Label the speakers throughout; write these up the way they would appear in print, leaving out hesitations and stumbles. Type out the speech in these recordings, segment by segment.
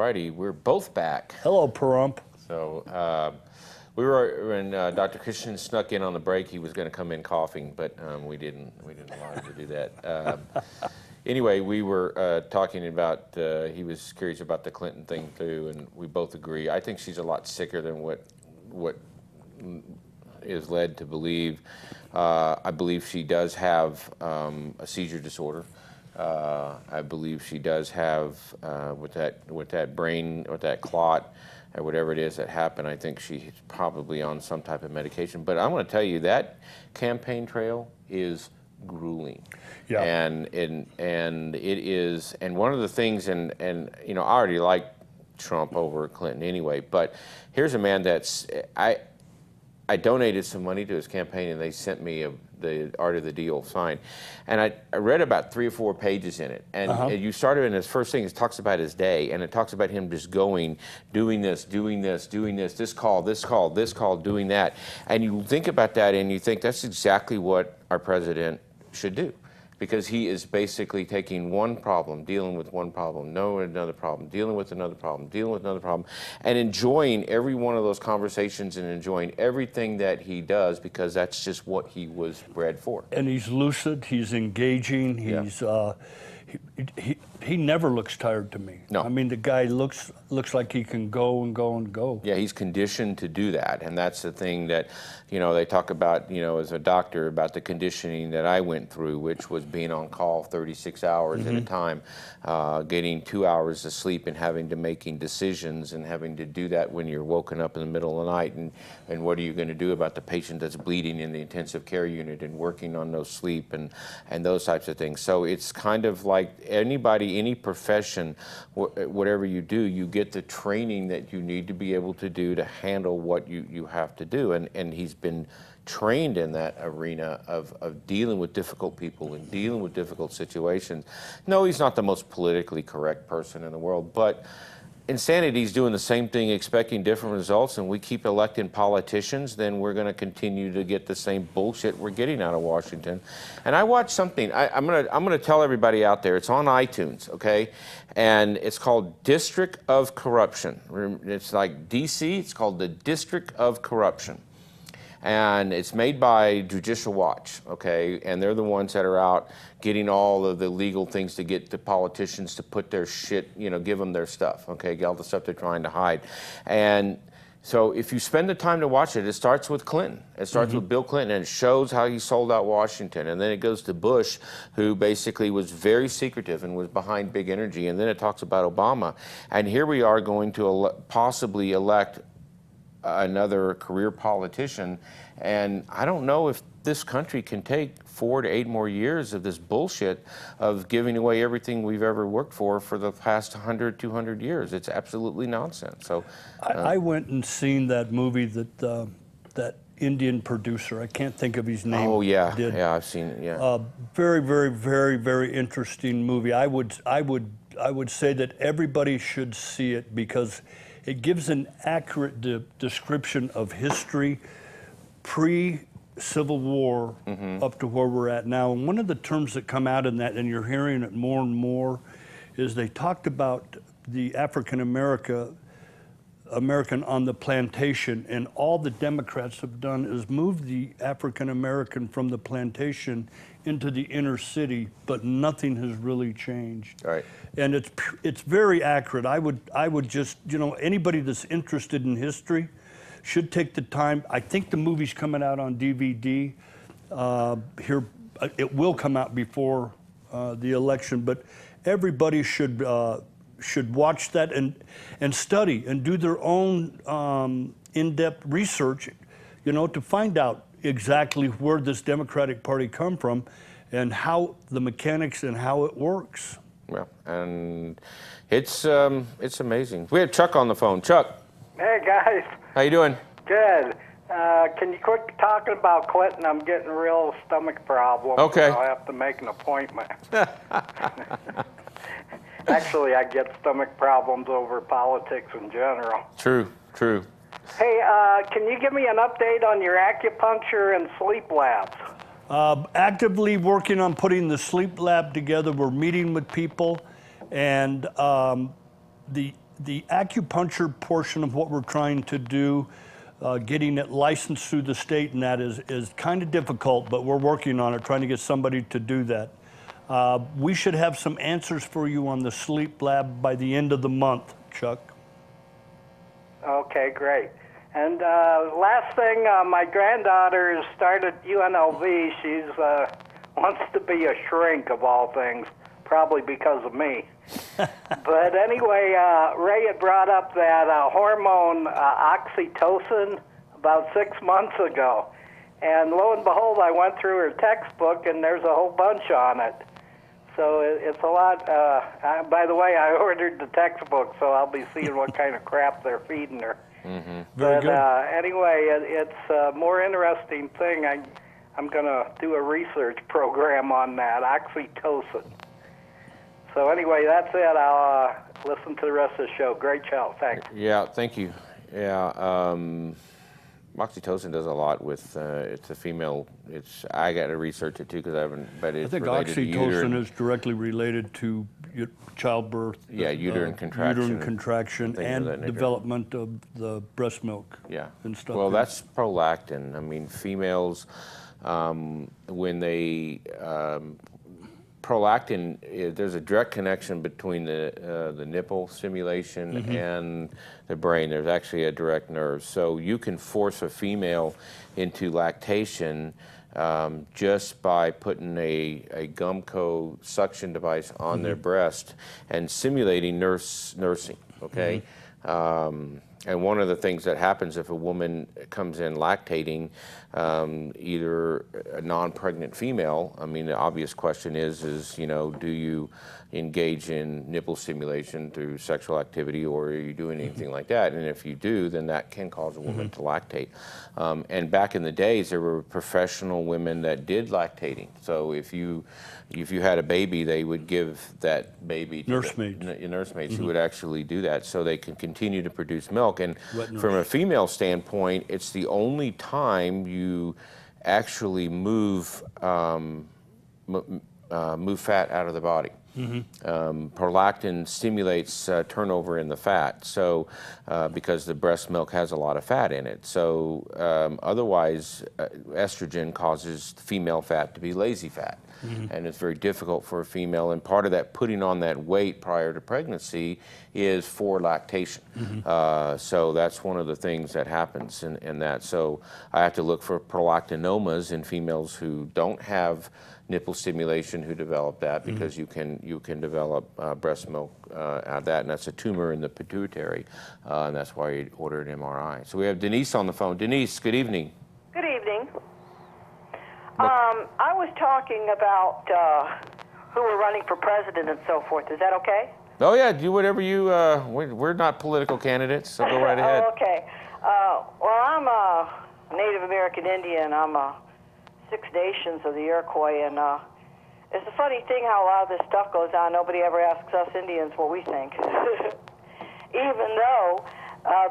Speaker 1: righty, we're both back.
Speaker 2: Hello, Pahrump.
Speaker 1: So we were when Dr. Christensen snuck in on the break. He was going to come in coughing, but we didn't allow him to do that. Anyway, we were talking about. He was curious about the Clinton thing too, and we both agree. I think she's a lot sicker than what is led to believe. I believe she does have a seizure disorder. I believe she does have with that brain or that clot or whatever it is that happened. I think she's probably on some type of medication. But I want to tell you that campaign trail is grueling.
Speaker 2: Yeah.
Speaker 1: And it is. And one of the things, and you know, I already like Trump over Clinton anyway. But here's a man that's I donated some money to his campaign, and they sent me the Art of the Deal sign. And I read about 3 or 4 pages in it. And you started in his first thing, it talks about his day, and it talks about him just doing this, this call, doing that. And you think about that, and you think that's exactly what our president should do. Because he is basically taking one problem, dealing with one problem, knowing another problem, dealing with another problem, dealing with another problem, and enjoying every one of those conversations and enjoying everything that he does, because that's just what he was bred for.
Speaker 2: And he's lucid, he's engaging, he's he never looks tired to me.
Speaker 1: No.
Speaker 2: I mean, the guy looks like he can go and go and go.
Speaker 1: Yeah, he's conditioned to do that, and that's the thing that, you know, they talk about, you know, as a doctor, about the conditioning that I went through, which was being on call 36 hours at a time, getting 2 hours of sleep and having to making decisions and having to do that when you're woken up in the middle of the night, and what are you going to do about the patient that's bleeding in the intensive care unit, and working on no sleep and those types of things. So it's kind of like anybody, any profession, whatever you do, you get the training that you need to be able to do to handle what you have to do. And he's been trained in that arena of dealing with difficult people and dealing with difficult situations. No, he's not the most politically correct person in the world, but insanity's doing the same thing, expecting different results, and we keep electing politicians, then we're going to continue to get the same bullshit we're getting out of Washington. And I watched something. I'm gonna tell everybody out there. It's on iTunes, okay? And it's called District of Corruption. It's like DC. It's called the District of Corruption. And it's made by Judicial Watch, okay? And they're the ones that are out getting all of the legal things to get the politicians to put their shit, you know, give them their stuff, okay? Get all the stuff they're trying to hide. And so if you spend the time to watch it, it starts with Clinton. It starts with Bill Clinton, and it shows how he sold out Washington. And then it goes to Bush, who basically was very secretive and was behind big energy. And then it talks about Obama. And here we are going to possibly elect another career politician, and I don't know if this country can take 4 to 8 more years of this bullshit of giving away everything we've ever worked for the past 100, 200 years. It's absolutely nonsense. So
Speaker 2: I went and seen that movie that that Indian producer, I can't think of his name.
Speaker 1: Oh yeah,
Speaker 2: did.
Speaker 1: yeah, I've seen it. Yeah,
Speaker 2: very, very, very, very interesting movie. I would say that everybody should see it, because it gives an accurate description of history pre-Civil War up to where we're at now. And one of the terms that come out in that, and you're hearing it more and more, is they talked about the African American on the plantation, and all the Democrats have done is move the African American from the plantation into the inner city, but nothing has really changed.
Speaker 1: right.
Speaker 2: And it's very accurate. I would just, you know, anybody that's interested in history should take the time. I think the movie's coming out on DVD here. It will come out before the election, but everybody should watch that and study and do their own in-depth research, you know, to find out exactly where this Democratic Party come from and how the mechanics and how it works.
Speaker 1: Yeah, and it's amazing. We have Chuck on the phone. Chuck.
Speaker 3: Hey guys.
Speaker 1: How you doing?
Speaker 3: Good. Can you quit talking about Clinton? I'm getting real stomach problems.
Speaker 1: Okay.
Speaker 3: I'll have to make an appointment. Actually, I get stomach problems over politics in general.
Speaker 1: True, true.
Speaker 3: Hey, can you give me an update on your acupuncture and sleep labs?
Speaker 2: Actively working on putting the sleep lab together. We're meeting with people, and the the acupuncture portion of what we're trying to do, getting it licensed through the state, and that is kind of difficult, but we're working on it, trying to get somebody to do that. We should have some answers for you on the sleep lab by the end of the month, Chuck.
Speaker 3: Okay, great. And last thing, my granddaughter has started UNLV. She's wants to be a shrink of all things, probably because of me. But anyway, Ray had brought up that hormone oxytocin about 6 months ago. And lo and behold, I went through her textbook, and there's a whole bunch on it. So it's a lot. By the way, I ordered the textbook, so I'll be seeing what kind of crap they're feeding her.
Speaker 2: Mm-hmm. Very good.
Speaker 3: Anyway, it's a more interesting thing. I'm going to do a research program on that, oxytocin. So anyway, that's it. I'll listen to the rest of the show. Great show. Thanks.
Speaker 1: Yeah, thank you. Yeah, oxytocin does a lot with, it's a female, I got to research it too because I haven't, but it's
Speaker 2: I think
Speaker 1: related to
Speaker 2: oxytocin is directly related to childbirth.
Speaker 1: Yeah, uterine contraction.
Speaker 2: Uterine contraction and development of the breast milk.
Speaker 1: Yeah.
Speaker 2: And stuff.
Speaker 1: Well, that's prolactin. I mean, females, when they, prolactin, there's a direct connection between the nipple stimulation and the brain. There's actually a direct nerve. So you can force a female into lactation just by putting a Gumco suction device on their breast and simulating nursing, okay? And one of the things that happens if a woman comes in lactating, either a non-pregnant female, I mean, the obvious question is, you know, do you engage in nipple stimulation through sexual activity, or are you doing anything like that? And if you do, then that can cause a woman to lactate. And back in the days, there were professional women that did lactating. So if you had a baby, they would give that baby to nursemaids who would actually do that, so they can continue to produce milk. And from a female standpoint, it's the only time you actually move fat out of the body. Prolactin stimulates turnover in the fat, so because the breast milk has a lot of fat in it. So otherwise, estrogen causes female fat to be lazy fat. And it's very difficult for a female, and part of that putting on that weight prior to pregnancy is for lactation. So that's one of the things that happens in that. So I have to look for prolactinomas in females who don't have nipple stimulation who develop that, because you can develop breast milk out of that, and that's a tumor in the pituitary, and that's why you order an MRI. So we have Denise on the phone. Denise, good evening.
Speaker 4: Good evening. I was talking about who were running for president and so forth. Is that okay?
Speaker 1: Oh yeah, do whatever you. We're not political candidates, so go right ahead.
Speaker 4: Oh, okay. Well, I'm a Native American Indian. I'm a Six Nations of the Iroquois, and it's a funny thing how a lot of this stuff goes on. Nobody ever asks us Indians what we think, even though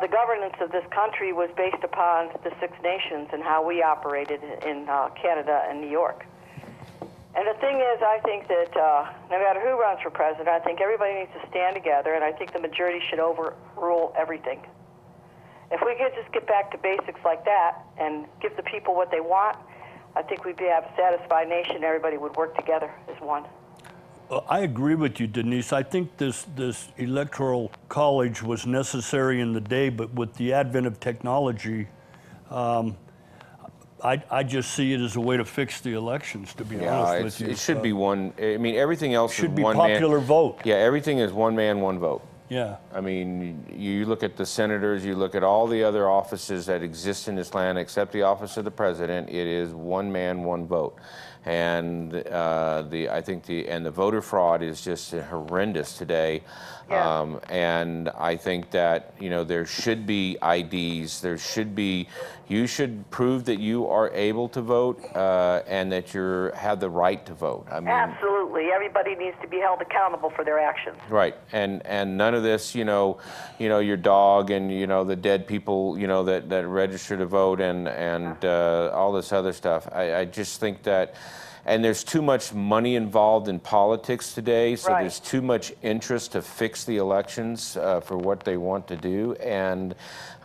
Speaker 4: the governance of this country was based upon the Six Nations and how we operated in Canada and New York. And the thing is, I think that no matter who runs for president, I think everybody needs to stand together, and I think the majority should overrule everything. If we could just get back to basics like that and give the people what they want, I think we'd have a satisfied nation. Everybody would work together as one.
Speaker 2: I agree with you, Denise. I think this electoral college was necessary in the day, but with the advent of technology, I just see it as a way to fix the elections, to be honest with you.
Speaker 1: It should be one. I mean, everything else
Speaker 2: should
Speaker 1: is
Speaker 2: be
Speaker 1: one
Speaker 2: popular
Speaker 1: man.
Speaker 2: vote.
Speaker 1: Yeah, everything is one man, one vote.
Speaker 2: Yeah.
Speaker 1: I mean, you look at the senators, you look at all the other offices that exist in this land, except the office of the president. It is one man, one vote, and I think the voter fraud is just horrendous today.
Speaker 4: Yeah.
Speaker 1: And I think that, you know, there should be IDs. There should be. You should prove that you are able to vote and that you have the right to vote. I mean,
Speaker 4: absolutely, everybody needs to be held accountable for their actions.
Speaker 1: Right, and none of this, you know, your dog and the dead people, that register to vote and all this other stuff. I just think that, and there's too much money involved in politics today, so
Speaker 4: Right.
Speaker 1: there's too much interest to fix the elections for what they want to do, and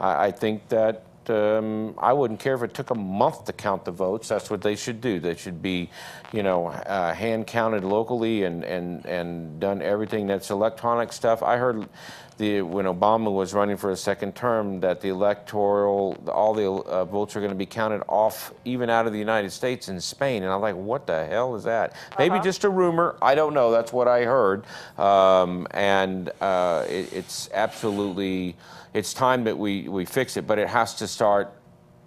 Speaker 1: I think that I wouldn't care if it took a month to count the votes. That's what they should do. They should be, you know, hand counted locally and done everything that's electronic stuff. I heard when Obama was running for a second term that the all the votes are going to be counted off, even out of the United States and Spain. And I'm like, what the hell is that? Maybe just a rumor. I don't know. That's what I heard. It's absolutely, it's time that we fix it, but it has to start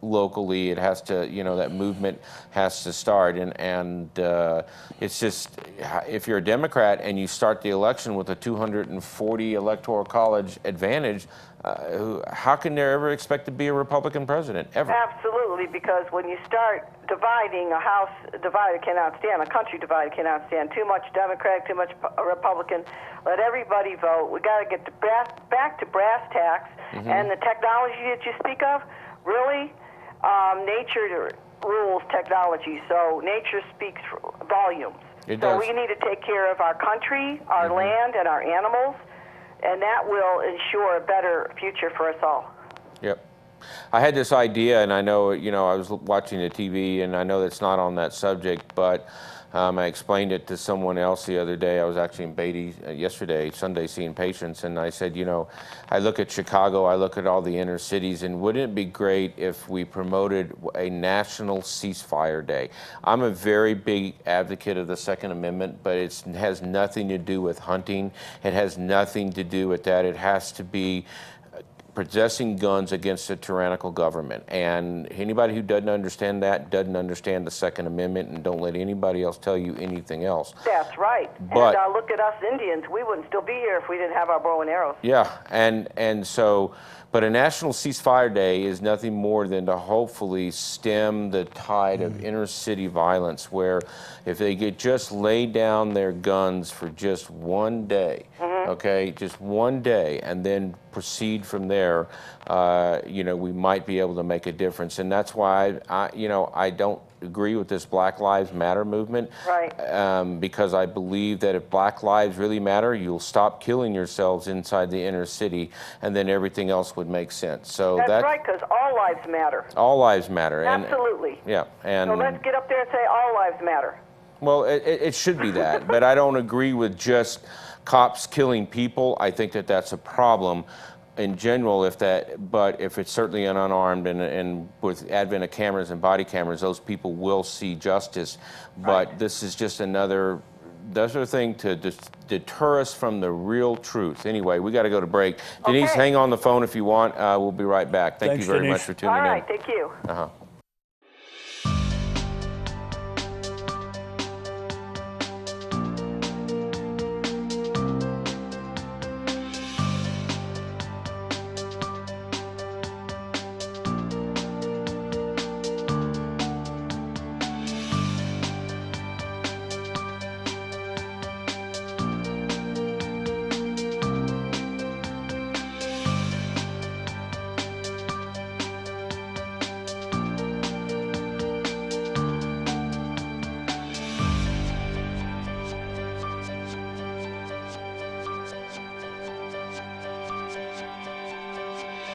Speaker 1: locally. It has to, you know, that movement has to start, and it's just, if you're a Democrat and you start the election with a 240 electoral college advantage, how can there ever expect to be a Republican president, ever?
Speaker 4: Absolutely, because when you start dividing, a house divided cannot stand, a country divided cannot stand. Too much Democratic, too much Republican. Let everybody vote. We got to get back to brass tacks, and the technology that you speak of, really, nature rules technology, so nature speaks volumes.
Speaker 1: It
Speaker 4: so
Speaker 1: does.
Speaker 4: we need to take care of our country, our land, and our animals, and that will ensure a better future for us all.
Speaker 1: Yep. I had this idea, and I know, you know, I was watching the TV, and I know that's not on that subject, but I explained it to someone else the other day. I was actually in Beatty yesterday, Sunday, seeing patients, and I said, you know, I look at Chicago, I look at all the inner cities, and wouldn't it be great if we promoted a national ceasefire day? I'm a very big advocate of the Second Amendment, but it has nothing to do with hunting. It has nothing to do with that. It has to be possessing guns against a tyrannical government. And anybody who doesn't understand that doesn't understand the Second Amendment, and don't let anybody else tell you anything else.
Speaker 4: That's right.
Speaker 1: But,
Speaker 4: and look at us Indians. We wouldn't still be here if we didn't have our bow and arrows.
Speaker 1: Yeah, and so, but a national ceasefire day is nothing more than to hopefully stem the tide of inner city violence, where if they could just lay down their guns for just one day, okay, just one day, and then proceed from there, you know, we might be able to make a difference. And that's why you know, I don't agree with this Black Lives Matter movement,
Speaker 4: Right.
Speaker 1: Because I believe that if Black lives really matter, you'll stop killing yourselves inside the inner city, and then everything else would make sense. So
Speaker 4: That's right, because all lives matter.
Speaker 1: all lives matter.
Speaker 4: Absolutely.
Speaker 1: Yeah, and
Speaker 4: So let's get up there and say all lives matter.
Speaker 1: well, it should be that, but I don't agree with just cops killing people. I think that that's a problem in general, but if it's certainly an unarmed, and with the advent of cameras and body cameras, those people will see justice. But this is just another thing to deter us from the real truth. Anyway, we got to go to break. Denise, hang on the phone if you want. We'll be right back. Thank
Speaker 2: Thanks,
Speaker 1: you very
Speaker 2: Denise.
Speaker 1: much for tuning
Speaker 4: All
Speaker 1: in.
Speaker 4: right, thank you.
Speaker 1: Uh-huh.